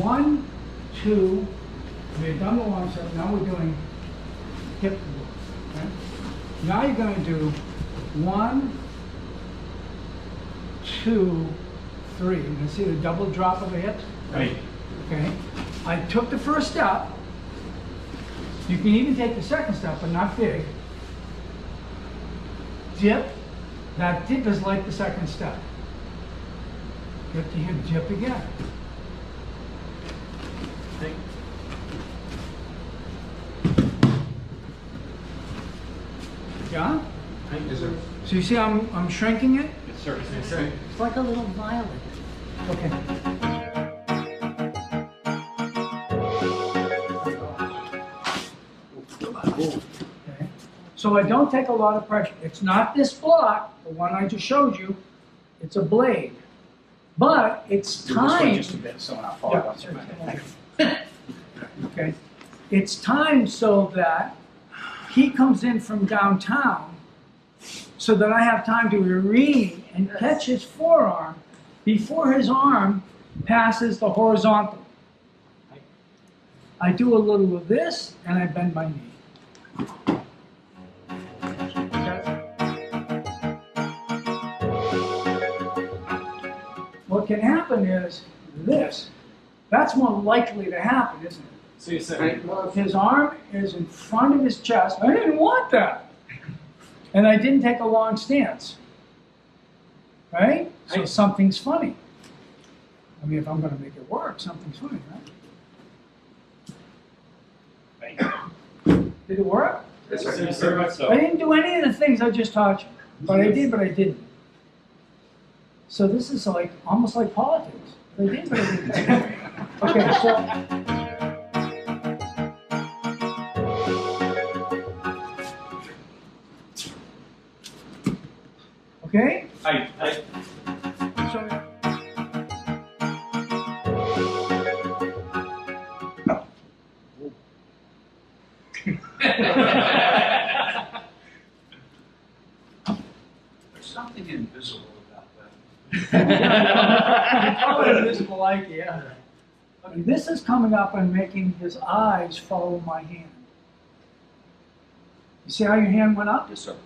1, 2, we've done the long step, now we're doing hip work. Okay? Now you're going to do 1, 2, 3. You can see the double drop of the hips? Right. Okay. I took the first step. You can even take the second step, but not big. Dip. That dip is like the second step. Get to hip dip again. Yeah? Yes, sir. So you see I'm shrinking it? Yes, sir. Yes, sir. It's like a little violet. Okay. Okay. So I don't take a lot of pressure. It's not this block, the one I just showed you. It's a blade. But it's time. Just a bit, so when I fall, Yeah. Okay. It's timed so that he comes in from downtown so that I have time to careen and catch his forearm before his arm passes the horizontal. I do a little of this and I bend my knee. What can happen is this. That's more likely to happen, isn't it? So you said, Well, if his arm is in front of his chest, I didn't want that. And I didn't take a long stance. Right? So something's funny. I mean, if I'm going to make it work, something's funny, right? Did it work? yes, sir. Yes, very much so. I didn't do any of the things I just taught you. But I did, but I didn't. So this is like almost like politics. I did, but I didn't. Okay, so. Okay? So, There's something invisible about that. call it invisible Aiki, yeah. I mean, this is coming up and making his eyes follow my hand. You see how your hand went up? Yes, sir.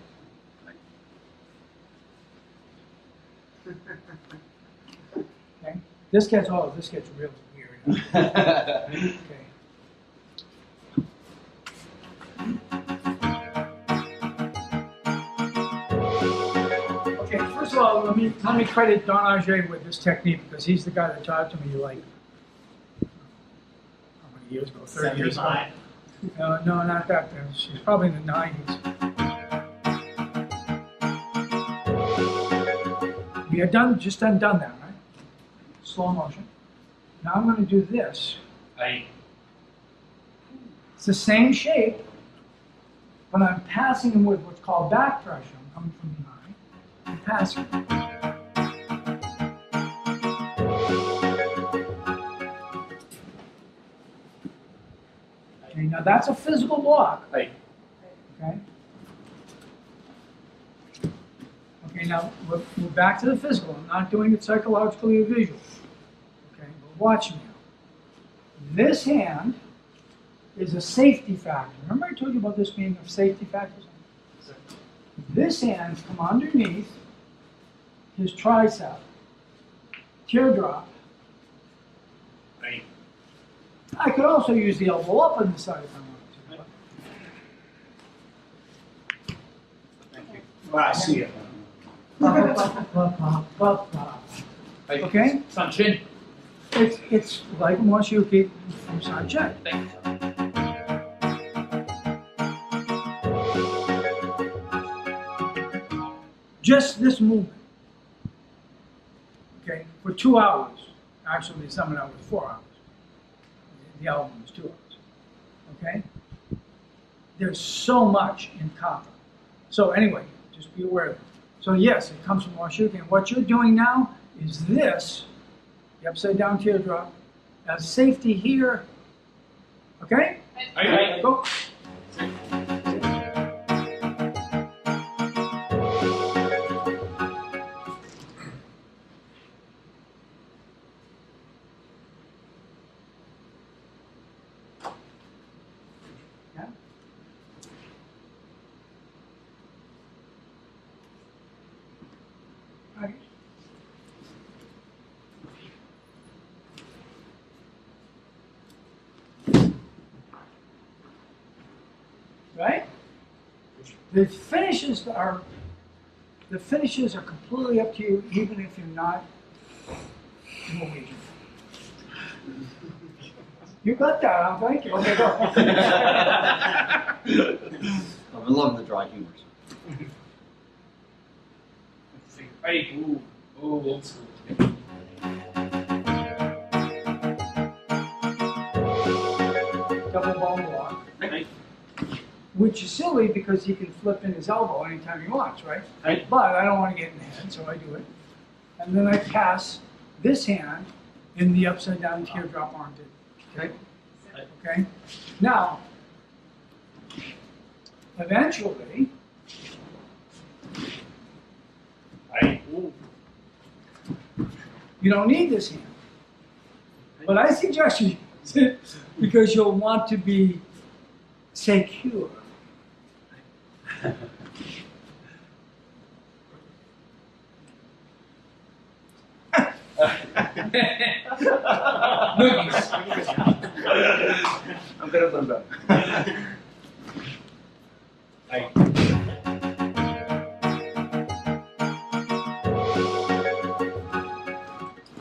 Okay. This gets real weird. Okay. Okay, first of all, let me credit Don Auger with this technique because he's the guy that taught to me like how many years ago? 30 years ago. No, not that. She's probably in the 90s. We had just done that, right? Slow motion. Now I'm going to do this. It's the same shape, but I'm passing him with what's called back pressure. I'm coming from behind and passing. Okay, now that's a physical block. Okay. Okay, now we're back to the physical. I'm not doing it psychologically or visually. Okay, but watch me now. This hand is a safety factor. Remember I told you about this being a safety factor? This hand's come underneath his tricep, teardrop. I could also use the elbow up on the side if I wanted to. Thank you. Well, I see it. Okay? Sanchin. It's like Moshiyuki from Sanchin. Just this movement. Okay? For 2 hours. Actually, some of that was 4 hours. The album was 2 hours. Okay? There's so much in kata. So anyway, just be aware of it. So yes, it comes from Moshiyuki. And what you're doing now is this, the upside down teardrop, as safety here. Okay? Go. right? The finishes are completely up to you, even if you're not Norwegian. You got that, huh? Thank you. Okay, go. I've been loving the dry humors. Hey, ooh, old school. Double bone block, Hey, which is silly because he can flip in his elbow anytime he wants, right? Right. But I don't want to get in the head, so I do it. And then I pass this hand in the upside down teardrop arm. Okay? Okay? Now, eventually, hey, ooh. you don't need this hand. But I suggest you use it because you'll want to be secure. I'm gonna put him back. Hey.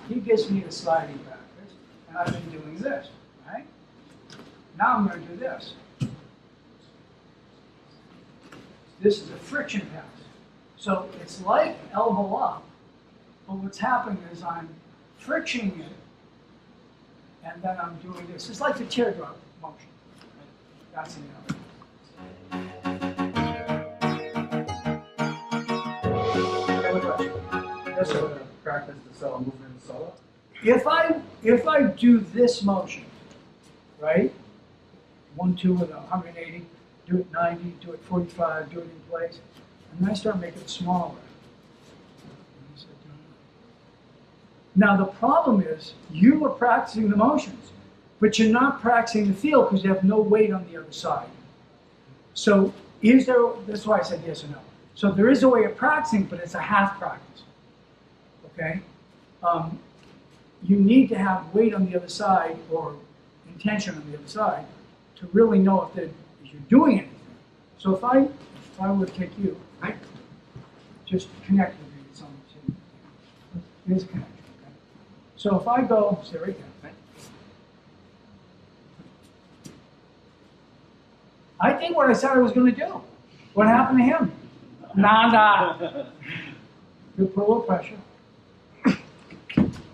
He gives me the sliding practice, and I've been doing this, right? Now I'm going to do this. This is a friction pass. So it's like elbow up, but what's happening is I'm frictioning it, and then I'm doing this. It's like the teardrop motion. That's the other. Yes, sir. Practice the solo movement solo. If I do this motion, right? 1, 2 with 180, do it 90, do it 45, do it in place, and then I start making it smaller. Now the problem is you are practicing the motions, but you're not practicing the feel because you have no weight on the other side. So is there? That's why I said yes or no. So there is a way of practicing, but it's a half practice. Okay. You need to have weight on the other side or intention on the other side to really know if you're doing anything. So if I were to take you, right, just connect with me. It's on here's a connection. Okay? So if I go, say right there, right? I think what I said I was going to do. What happened to him? Nada. You put a little pressure.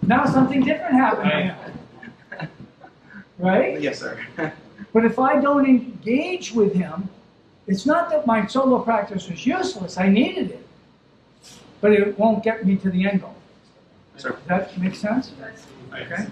Now something different happened to him. Right? Yes, sir. But if I don't engage with him, it's not that my solo practice was useless. I needed it. But it won't get me to the end goal. Sir. Does that make sense? Hey. Okay?